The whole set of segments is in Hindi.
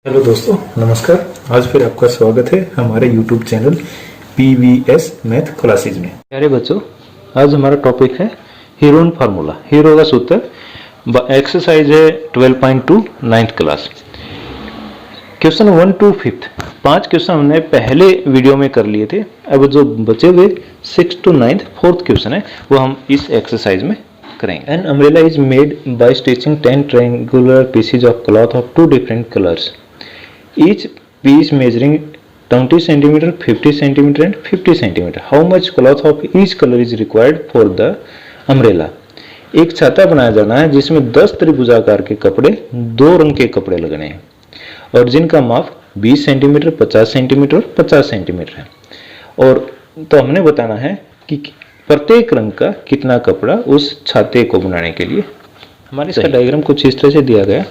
हेलो दोस्तों, नमस्कार। आज फिर आपका स्वागत है हमारे YouTube channel PVS math classes में। प्यारे बच्चों, आज हमारा टॉपिक है हीरोन फार्मूला, हीरो का सूत्र। एक्सरसाइज है 12.2 9th class, question 1 to 5th। 5 question हमने पहले वीडियो में कर लिए थे। अब जो बचे हुए 6 to 9th 4th क्वेश्चन है वो हम इस एक्सरसाइज में करेंगे। An umbrella is made by stitching 10 triangular pieces of cloth of 2 different colours, each piece measuring 20 cm, 50 cm and 50 cm. How much cloth of each color is required for the umbrella? एक छाता बनाया जाना है जिसमें 10 त्रिभुजाकार के कपड़े, 2 रंग के कपड़े लगने हैं और जिनका माप 20 सेंटीमीटर, 50 सेंटीमीटर और 50 सेंटीमीटर है। और तो हमने बताना है कि प्रत्येक रंग का कितना कपड़ा उस छाते को बनाने के लिए। हमारे इसका डायग्राम कुछ इस तरह से दिया गया।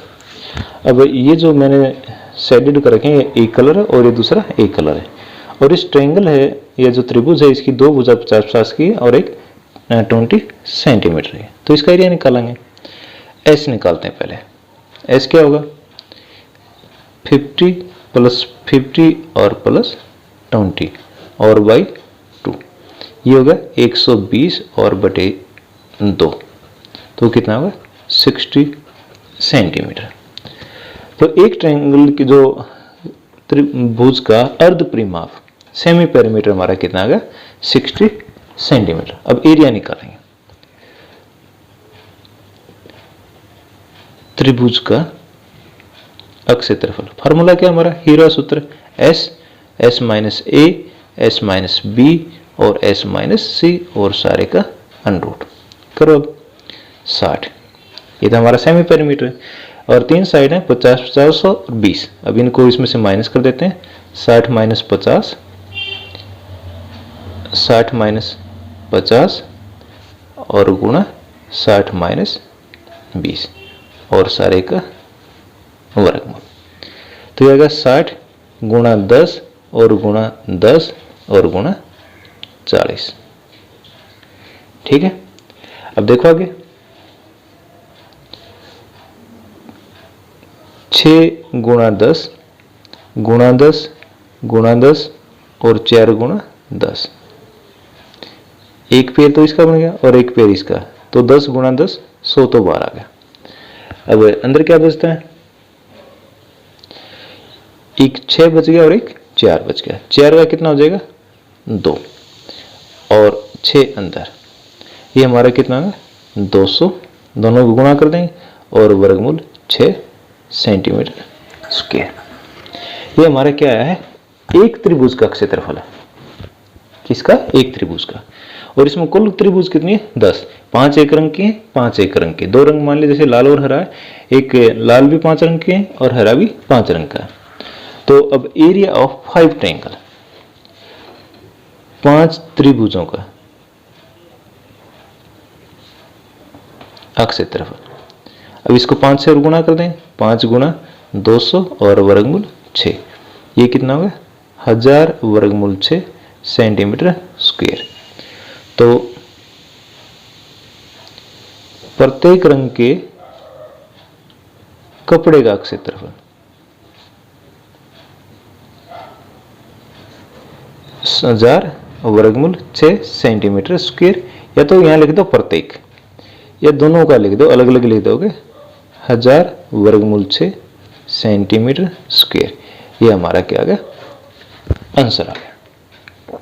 अब ये जो मैंने शेडेड कर रखे हैं, एक कलर है और ये दूसरा एक कलर है। और इस ट्रायंगल है, ये जो त्रिभुज है, इसकी 2 भुजा 50-50 की और एक 20 सेंटीमीटर है। तो इसका एरिया निकालेंगे। एस निकालते हैं पहले। एस क्या होगा? 50 + 50 और प्लस 20 और बाई 2, ये होगा 120 और बटे 2, तो कितना होगा? 60 सेंटीमीटर। तो एक ट्रायंगल की जो त्रिभुज का अर्ध परिमाप, सेमी पेरीमीटर हमारा कितना आ गया? 60 सेंटीमीटर। अब एरिया निकालेंगे। त्रिभुज का अक्ष क्षेत्रफल, फार्मूला क्या हमारा? हीरो सूत्र S, S - A, S - B और S - C और सारे का √ करो। अब 60, ये तो हमारा सेमी पेरीमीटर है और 3 साइड है 50, 50 और 20। अब इनको इसमें से माइनस कर देते हैं। 60 - 50, 60 - 50 और गुणा 60 - 20 और सारे का वर्गमूल। तो ये आएगा 60 गुणा 10 और गुणा 10 और गुणा 40। ठीक है, अब देखो आगे। 6 गुणा 10 गुणा 10 गुणा 10 और 4 गुणा 10। एक पेड़ तो इसका बन गया और एक पेड़ इसका, तो 10 गुणा 10 100 तो बाहर आ गया। अब अंदर क्या बचता है? एक 6 बच गया और एक 4 बच गया। 4 का कितना हो जाएगा? 2 और 6 अंदर, ये हमारा कितना होगा? 200। दोनों को गुणा कर देंगे और वर्गमूल 6 सेंटीमीटर स्क्वायर। ये हमारा क्या आया है? एक त्रिभुज का क्षेत्रफल है। किसका? एक त्रिभुज का। और इसमें कुल त्रिभुज कितनी है? 10। 5 एक रंग के हैं, 5 एक रंग के। 2 रंग मान लीजिए, जैसे लाल और हरा है। एक लाल भी 5 रंग के हैं और हरा भी 5 रंग का है। तो अब एरिया ऑफ 5 ट्रायंगल, 5 त्रिभुजों का अक्ष क्षेत्रफल। अब इसको 5 से गुणा कर दें। 5 गुणा 200 और वर्गमूल 6, ये कितना होगा? 1000 वर्गमूल 6 सेंटीमीटर स्क्वायर। तो प्रत्येक रंग के कपड़े का क्षेत्रफल 1000 वर्गमूल 6 सेंटीमीटर स्क्वायर। या तो यहां लिख दो प्रत्येक, या दोनों का लिख दो, अलग अलग लिख दोगे। 1000 वर्गमूल 6 सेंटीमीटर स्क्वायर, ये हमारा क्या आ गया? आंसर आ गया।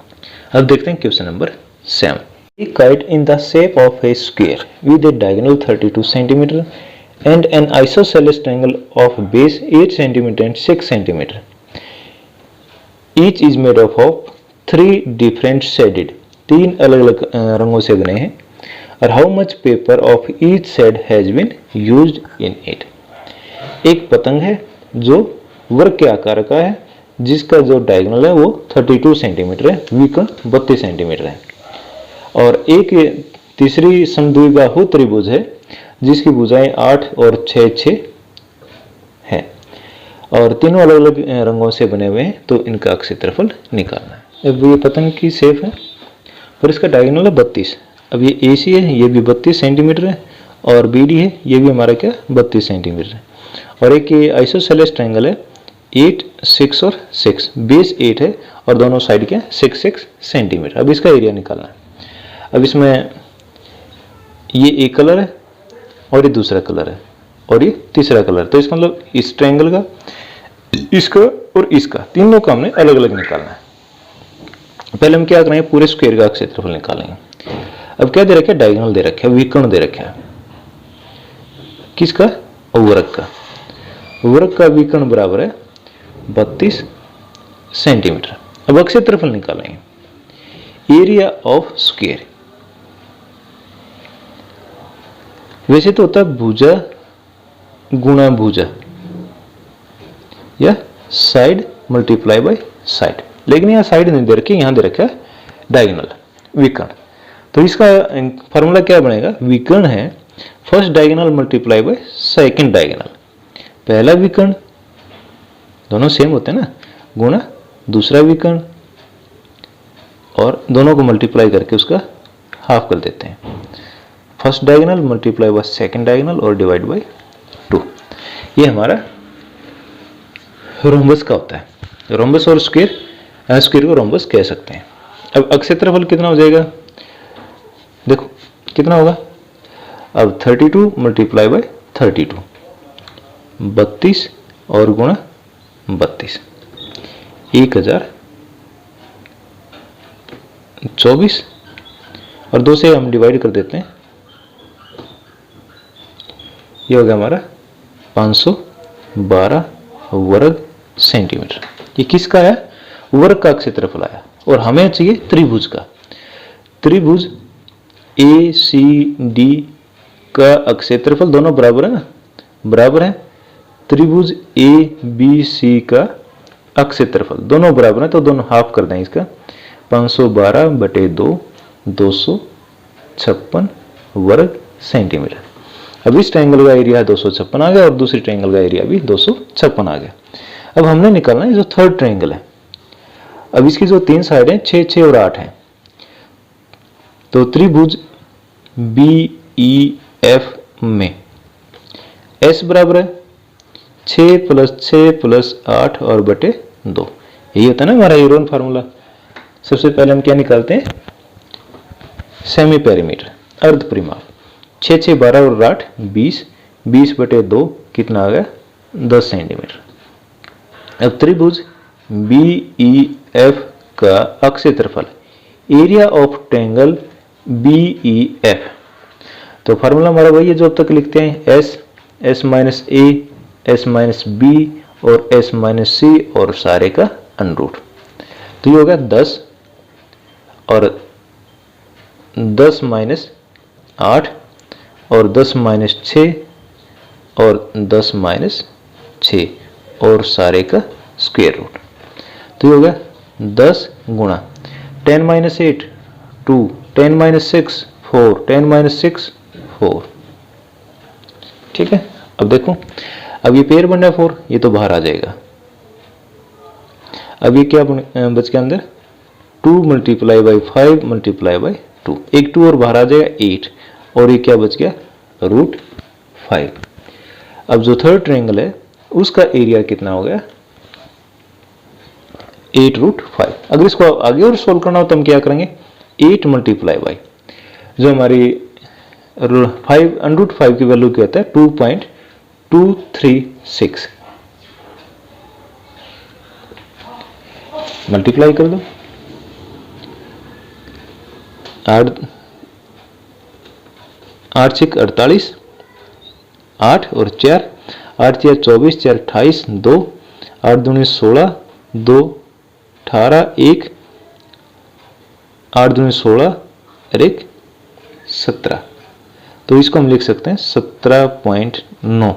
अब देखते हैं question number 7। A kite in the shape of a square with a diagonal 32 cm and an isosceles triangle of base 8 cm and 6 cm. Each is made up of 3 different shaded, 3 अलग अलग रंगों से बने हैं। और how much paper of each shade has been used in it. एक पतंग है जो वर्ग के आकार का है, जिसका जो डायगोनल है वो 32 सेंटीमीटर है, विकर्ण 32 सेंटीमीटर है। और एक तीसरी समद्विबाहु त्रिभुज है जिसकी भुजाएं 8 और 6 है और तीनों अलग अलग रंगों से बने हुए हैं। तो इनका क्षेत्रफल निकालना है। अब ये पतंग की शेप है और इसका डायगोनल है 32। अब ये AC है, ये भी 32 सेंटीमीटर है और BD है, ये भी हमारा क्या 32 सेंटीमीटर है। और एक ये आइसोसेलेस ट्रायंगल है, 8, 6 और 6, बेस 8 है और दोनों साइड के 6 सेंटीमीटर। अब इसका एरिया निकालना है। अब इसमें ये एक कलर है और ये दूसरा कलर है और ये तीसरा कलर, तो इसका मतलब इस ट्रायंगल का, इसका और इसका, तीनों का हमने अलग अलग निकालना है। पहले हम क्या करेंगे, पूरे स्क्वायर का क्षेत्रफल निकालेंगे। अब क्या दे रखा है, डायगोनल दे रखा है, विकर्ण दे रखा है, किसका, वर्ग का। वर्ग का विकर्ण बराबर है 32 सेंटीमीटर। अब क्षेत्रफल निकालेंगे, एरिया ऑफ स्क्वायर। वैसे तो होता है भुजा गुणा भुजा या साइड मल्टीप्लाई बाय साइड, लेकिन यहाँ साइड नहीं दे रखी, यहाँ दे रखा है डायगोनल, विकर्ण। तो इसका फॉर्मूला क्या बनेगा, विकर्ण है first diagonal multiply by second diagonal, पहला विकर्ण, दोनों सेम होते हैं ना, गुणा दूसरा विकर्ण, और दोनों को मल्टीप्लाई करके उसका हाफ कर देते हैं। First diagonal multiply by second diagonal और डिवाइड बाय 2। ये हमारा रोम्बस का होता है। रोम्बस और स्क्वायर, स्क्वायर को रोम्बस कह सकते हैं। अब क्षेत्रफल कितना हो जाएगा, देखो कितना होगा। अब 32 मल्टीप्लाई बाय 32, 32 और गुणा 32, 1024, और 2 से हम डिवाइड कर देते हैं, ये हो गया हमारा 512 वर्ग सेंटीमीटर। ये किसका है, वर्ग का क्षेत्रफल आया। और हमें चाहिए त्रिभुज का। त्रिभुज ए सी डी का क्षेत्रफल दोनों बराबर है ना, बराबर है। त्रिभुज ए बी सी का क्षेत्रफल दोनों बराबर है, तो दोनों हाफ कर दें इसका, 512 बटे 2, 256 वर्ग सेंटीमीटर। अब इस ट्रायंगल का एरिया 256 आ गया और दूसरी ट्रायंगल का एरिया भी 256 आ गया। अब हमने निकालना है जो थर्ड ट्रायंगल है। अब इसकी जो 3 साइड है 6, 6 और 8 है, तो त्रिभुज बी ई एफ में एस बराबर है 6 + 6 + 8 और बटे 2। यही होता है ना हमारा हीरोन फार्मूला। सबसे पहले हम क्या निकालते हैं, सेमी पेरीमीटर, अर्ध परिमाप। 6, 6 12 और 8 20, 20 बटे 2 कितना आ गया, 10 सेंटीमीटर। अब त्रिभुज बी ई एफ का क्षेत्रफल, area of triangle B E F, तो फार्मूला हमारा वही है जो अब तक लिखते हैं, S, S minus A, S minus B और एस माइनस सी और सारे का अंडरूट। तो ये होगा 10 और 10 माइनस 8 और 10 माइनस 6 और 10 माइनस 6 और सारे का स्क्वायर रूट। तो ये होगा 10 गुणा 10 माइनस 8 2, 10 माइनस 6 4, 10 माइनस 6 4। ठीक है। अब देखो, अब ये पेयर बन रहा है 4, ये तो बाहर आ जाएगा। अब ये क्या बच गया अंदर, 2 मल्टीप्लाई बाई 5 मल्टीप्लाई बाई 2, एक 2 और बाहर आ जाएगा 8, और ये क्या बच गया, √5। अब जो थर्ड ट्रायंगल है उसका एरिया कितना हो गया, 8√5। अगर इसको आगे और सोल्व करना हो तो हम क्या करेंगे, 8 मल्टीप्लाई बाई जो हमारी 5 √5 की वैल्यू क्या होता है, 2.236, मल्टीप्लाई कर दो। 8 6 48, 8 और 4, 8 4 24, 4 28, 2, 8 दूनी 16, 2 18, 1, 8 दूनी 16 और 1 17। तो इसको हम लिख सकते हैं 17.9,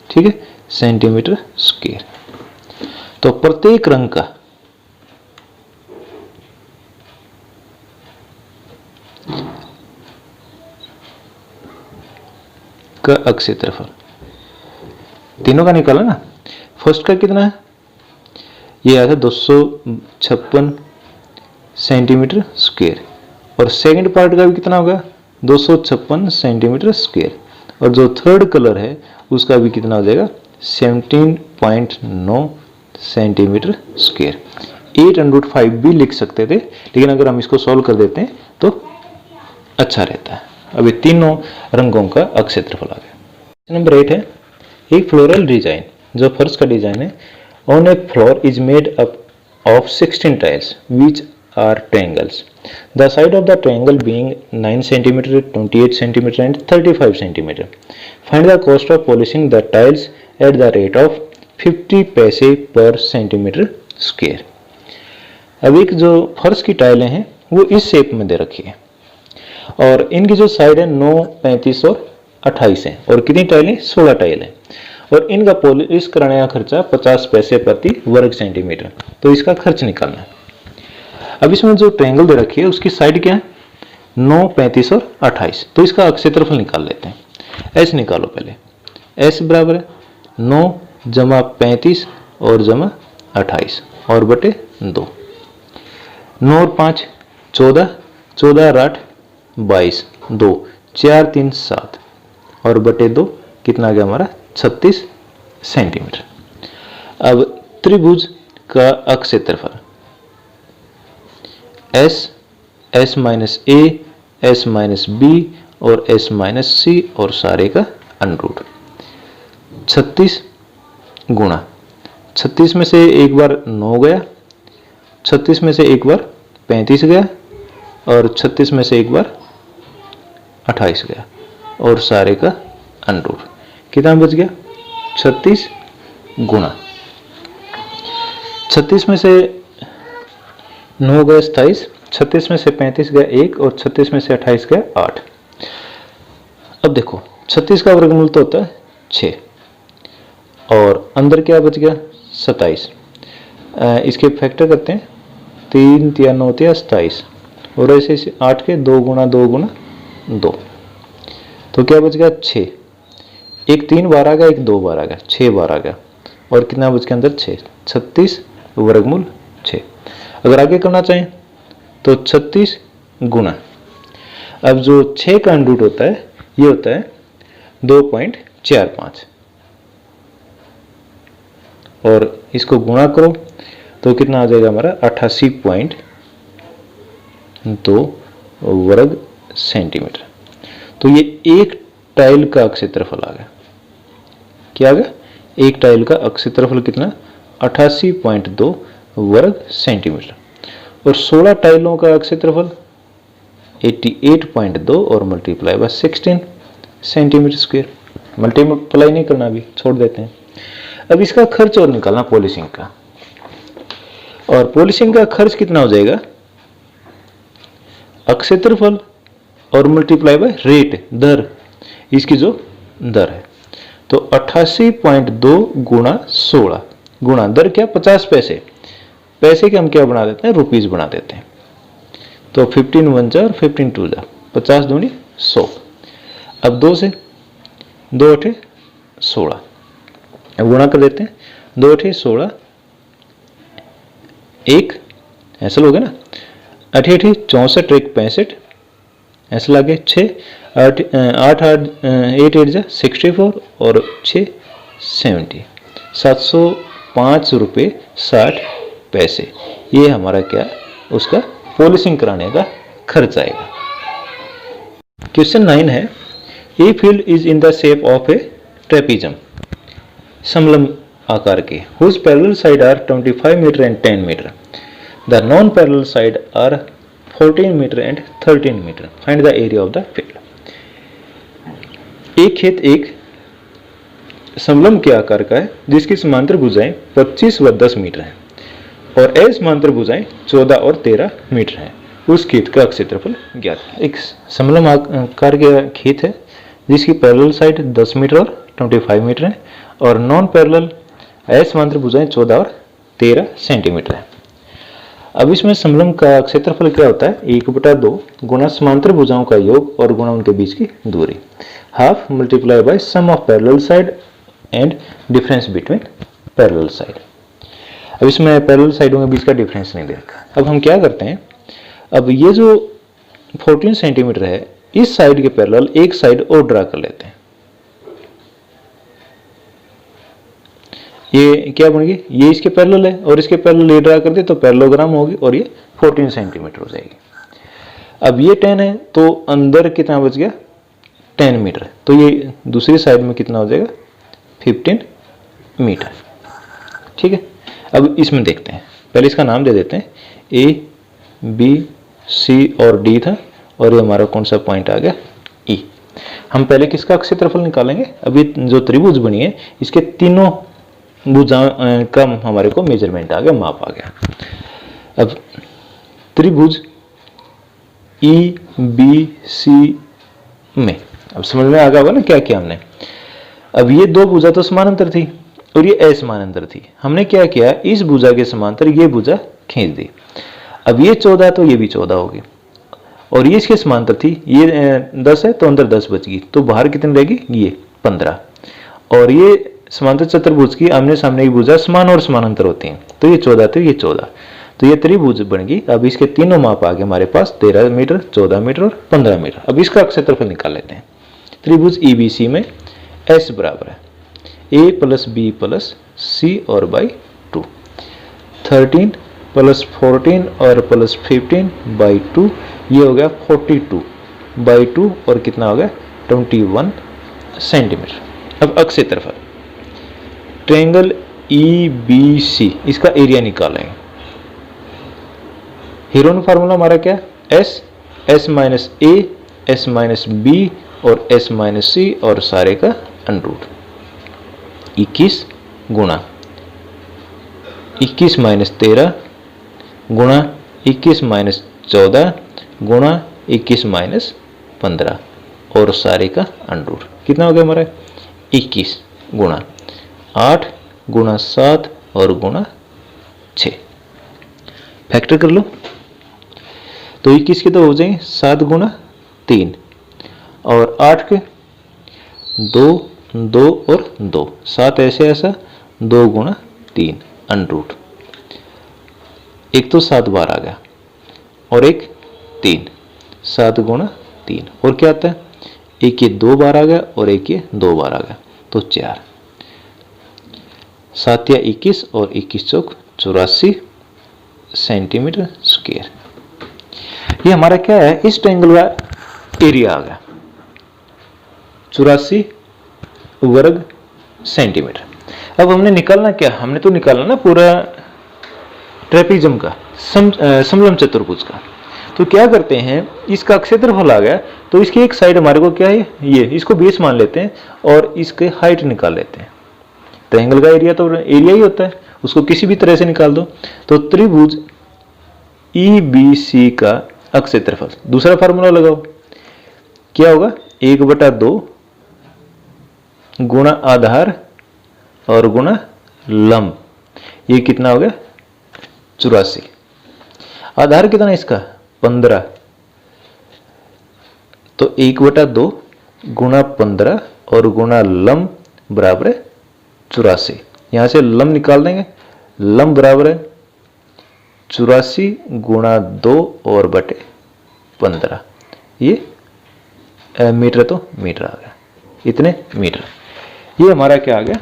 ठीक है, सेंटीमीटर स्क्वायर। तो प्रत्येक रंग का क्षेत्रफल तीनों का निकाला ना। फर्स्ट का कितना है, ये आया था 256 सेंटीमीटर स्क्वायर, और सेकंड पार्ट का भी कितना होगा, 256 सेंटीमीटर स्क्वायर, और जो थर्ड कलर है उसका भी कितना हो जाएगा, 17.9 सेंटीमीटर स्क्वायर। 8√5 भी लिख सकते थे, लेकिन अगर हम इसको सॉल्व कर देते हैं तो अच्छा रहता है। अभी तीनों रंगों का अक्षेत्रफल आ गया। नंबर 8 है, एक फ्लोरल डिजाइन, जो फर्श का डिजाइन है, on a floor is made up of 16 tiles which are triangles, the side of the triangle being 9 cm, 28 cm and 35 cm. Find the cost of polishing the tiles at the rate of 50 paise पर सेंटीमीटर स्क्वायर। अब एक जो फर्श की टाइलें हैं वो इस शेप में दे रखी है और इनकी जो साइड है 9, 35 और 28 है और कितनी टाइलें, 16 टाइल है और इनका पॉलिश कराने का खर्चा 50 पैसे प्रति वर्ग सेंटीमीटर। तो इसका खर्च निकालना है। अब इसमें जो ट्रायंगल दे रखी है उसकी साइड क्या है, 9, 35 और 28। तो इसका अक्षेत्रफल निकाल लेते हैं। एस निकालो पहले। एस बराबर है 9 जमा 35 और जमा 28 और बटे 2। 9 और 5 14, 14 और 8 22, 2 4 3 7 और बटे 2 कितना आ गया हमारा 36 सेंटीमीटर। अब त्रिभुज का अक्षेत्रफल S, S minus A, S minus B और एस माइनस सी और सारे का अंडर 36 गुणा 36 में से एक बार 9 गया, 36 में से एक बार 35 गया और 36 में से एक बार 28 गया और सारे का अंडर कितना बच गया 36 गुणा 36 में से 9 गया 27, 36 में से 35 गया 1 और 36 में से 28 गया 8। अब देखो 36 का वर्गमूल तो होता है 6 और अंदर क्या बच गया 27। इसके फैक्टर करते हैं 3 3 9 3 27 और ऐसे 8 के 2 गुणा 2 गुणा 2 तो क्या बच गया 6। एक 3 बार आ गया, एक 2 बार आ गया, 6 बार आ गया और कितना बच गया अंदर 6। 36 वर्गमूल 6। अगर आगे करना चाहें तो 36 गुणा, अब जो 6 का अंडर होता है ये होता है 2.45 और इसको गुणा करो तो कितना आ जाएगा हमारा 88.2 वर्ग सेंटीमीटर। तो ये एक टाइल का अक्षेत्रफल आ गया। क्या आ गया, एक टाइल का अक्षेत्रफल कितना 88.2 वर्ग सेंटीमीटर और 16 टाइलों का अक्षेत्रफल 88.2 और multiply by 16 centimetre square. Multiply नहीं करना, अभी छोड़ देते हैं। अब इसका खर्च और निकालना पॉलिशिंग का, और पॉलिशिंग का खर्च कितना हो जाएगा, अक्षेत्रफल और मल्टीप्लाई बाय रेट, दर, इसकी जो दर है तो 88.2 गुणा 16 गुणा दर क्या 50 पैसे, पैसे के हम क्या बना देते हैं रुपीज बना देते हैं। तो 15 1 जा और 15 2 जा, 50 दूनी 100। अब 2 से 2 8 16, अब गुणा कर देते हैं 2 8 16, 1 ऐसा लोगे ना, 8 8 64 1 65 ऐसा लगे 6 8 8 8 8 जा 64 और 6 70, 705 रुपये 60 पैसे। ये हमारा क्या उसका पॉलिशिंग कराने का खर्च आएगा। क्वेश्चन 9 है, a field is in the shape of a trapezium, समलम आकार के, whose parallel side are 25 metre and 10 metre, the non parallel side are 14 metre and 13 metre, find the area of the field. एक खेत एक समलम के आकार का है जिसकी समांतर भुजाएं 25 व 10 मीटर हैं और असमांतर भुजाएं 14 और 13 मीटर हैं। उस खेत का क्षेत्रफल ज्ञात। एक समलम आकार का खेत है जिसकी पैरेलल साइड 10 मीटर और 25 मीटर है और नॉन पैरेलल असमांतर भुजाएं 14 और 13 सेंटीमीटर है। अब इसमें समलम का क्षेत्रफल क्या होता है, 1/2 गुणा समांतर भुजाओं का योग और गुणा उनके बीच की दूरी, half multiply by sum of parallel side and difference between parallel side. अब इसमें पैरेलल साइडों के बीच का डिफरेंस नहीं दे रखा। अब हम क्या करते हैं, अब ये जो 14 सेंटीमीटर है इस साइड के पैरेलल एक साइड और ड्रा कर लेते हैं। ये क्या बन गई, ये इसके पैरेलल है और इसके पैरेलल ये ड्रा कर दे तो पैरेललोग्राम होगी और ये 14 सेंटीमीटर हो जाएगी। अब ये 10 है तो अंदर कितना बच गया 10 मीटर, तो ये दूसरी साइड में कितना हो जाएगा 15 मीटर। ठीक है, अब इसमें देखते हैं, पहले इसका नाम दे देते हैं, ए बी सी और डी था और ये हमारा कौन सा पॉइंट आ गया ई। हम पहले किसका क्षेत्रफल निकालेंगे, अभी जो त्रिभुज बनी है इसके तीनों भुजा का हमारे को मेजरमेंट आ गया, माप आ गया। अब त्रिभुज ई बी सी में अब समझ में आ गया होगा ना क्या किया हमने। अब ये दो भुजा तो समानांतर थी और ये असमानांतर थी, हमने क्या किया इस भुजा के समांतर ये भुजा खींच दी। अब ये 14 तो ये भी 14 होगी और ये इसके समांतर थी, ये 10 है तो अंदर 10 बच गई, तो बाहर कितनी रहेगी ये 15। और ये समांतर चतुर्भुज की आमने सामने की भुजा समान और समानांतर होती हैं, तो ये 14 तो ये 14, तो ये त्रिभुज बन गई। अब इसके तीनों माप आ गए हमारे पास 13 मीटर 14 मीटर और 15 मीटर। अब इसका क्षेत्रफल निकाल लेते हैं। त्रिभुज ईबीसी में एस बराबर है ए प्लस बी प्लस सी और बाई 2, 13 प्लस 14 और प्लस 15 बाई 2, ये हो गया 42 बाई 2 और कितना हो गया 21 सेंटीमीटर। अब क्षेत्रफल ट्रायंगल ईबीसी इसका एरिया निकालेंगे। हीरोन फार्मूला हमारा क्या है, S minus A S minus B और एस माइनस सी और सारे का अंडरूट 21 गुणा 21 माइनस 13 गुणा 21 माइनस 14 गुणा 21 माइनस 15 और सारे का अंडरूट कितना हो गया हमारा 21 गुणा 8 गुणा 7 और गुणा 6। फैक्टर कर लो तो 21 के तो हो जाएंगे 7 गुणा 3 और 8 के 2 2 और 2, 7 ऐसे ऐसा 2 गुणा 3 अंडरूट, एक तो 7 बार आ गया और एक 3, 7 गुणा 3 और क्या आता है एक ये 2 बार आ गया और एक ये 2 बार आ गया तो 4, 7 या 21 और 21 चौक 84 सेंटीमीटर स्क्वायर। ये हमारा क्या है इस ट्रायंगल का एरिया आ गया 84 वर्ग सेंटीमीटर। अब हमने निकालना क्या, हमने तो निकालना ना पूरा ट्रेपीजम का समलंब चतुर्भुज का। तो क्या करते हैं इसका क्षेत्रफल आ गया तो इसकी एक साइड हमारे को क्या है ये, इसको बेस मान लेते हैं और इसके हाइट निकाल लेते हैं। ट्रायंगल का एरिया तो एरिया ही होता है, उसको किसी भी तरह से निकाल दो। तो त्रिभुज ईबीसी का क्षेत्रफल, दूसरा फार्मूला लगाओ क्या होगा 1/2 गुणा आधार और गुणा लंब, ये कितना हो गया 84। आधार कितना है इसका 15, तो 1/2 गुणा 15 और गुणा लंब बराबर है 84। यहां से लंब निकाल देंगे, लंब बराबर है 84 गुणा 2 और बटे 15, ये मीटर तो मीटर आ गया, इतने मीटर। ये हमारा क्या आ गया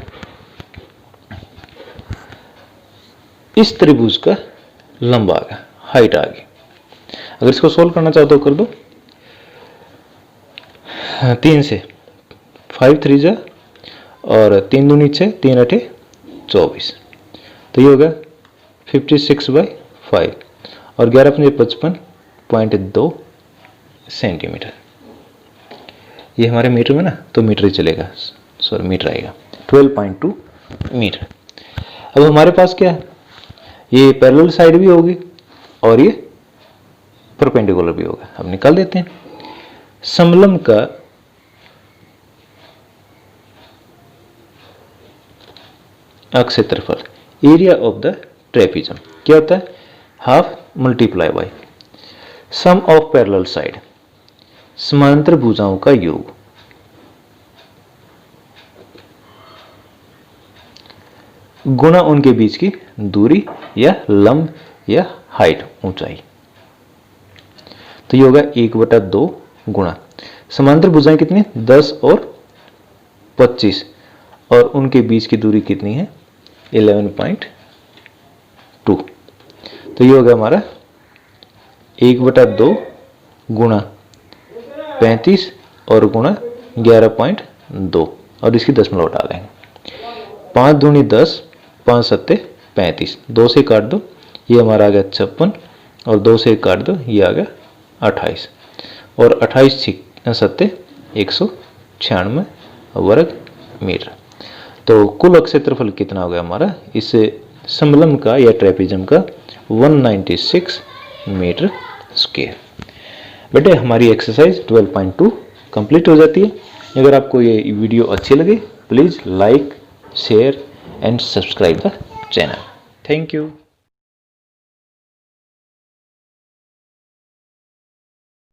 इस त्रिभुज का लंब आ गया, हाइट आ गई। अगर इसको सोल्व करना चाहो तो कर दो, 3 से 5 3 जा और 3 दूनी 6 3 8 24, तो ये होगा 56/5 और 11/55.2 सेंटीमीटर। ये हमारे मीटर में ना तो मीटर ही चलेगा, सॉरी मीटर आएगा 12.2 मीटर। अब हमारे पास क्या है ये पैरेलल साइड भी होगी और ये परपेंडिकुलर भी होगा। अब निकाल देते हैं समलंब का क्षेत्रफल, एरिया ऑफ द ट्रेपीजम क्या होता है half multiply by sum of parallel side, समांतर भुजाओं का योग, गुणा उनके बीच की दूरी या लंब या हाइट ऊंचाई। तो ये होगा 1/2 गुणा समांतर भुजाएं कितनी 10 और 25 और उनके बीच की दूरी कितनी है 11.2। तो ये हो गया हमारा 1/2 गुणा 35 और गुणा 11.2 और इसकी दशमलव हटा देंगे। 5 दूनी 10, 5 सत्ते 35, 2 से काट दो, ये हमारा आ गया 56 और 2 से काट दो, ये आ गया 28 और 28 सत्ते 196 वर्ग मीटर। तो कुल क्षेत्रफल कितना हो गया हमारा इस समलंब का या ट्रेपेजियम का 196 मीटर स्क्वायर। बेटे हमारी एक्सरसाइज 12.2 कंप्लीट हो जाती है। अगर आपको ये वीडियो अच्छी लगे please like share and subscribe the channel. Thank you.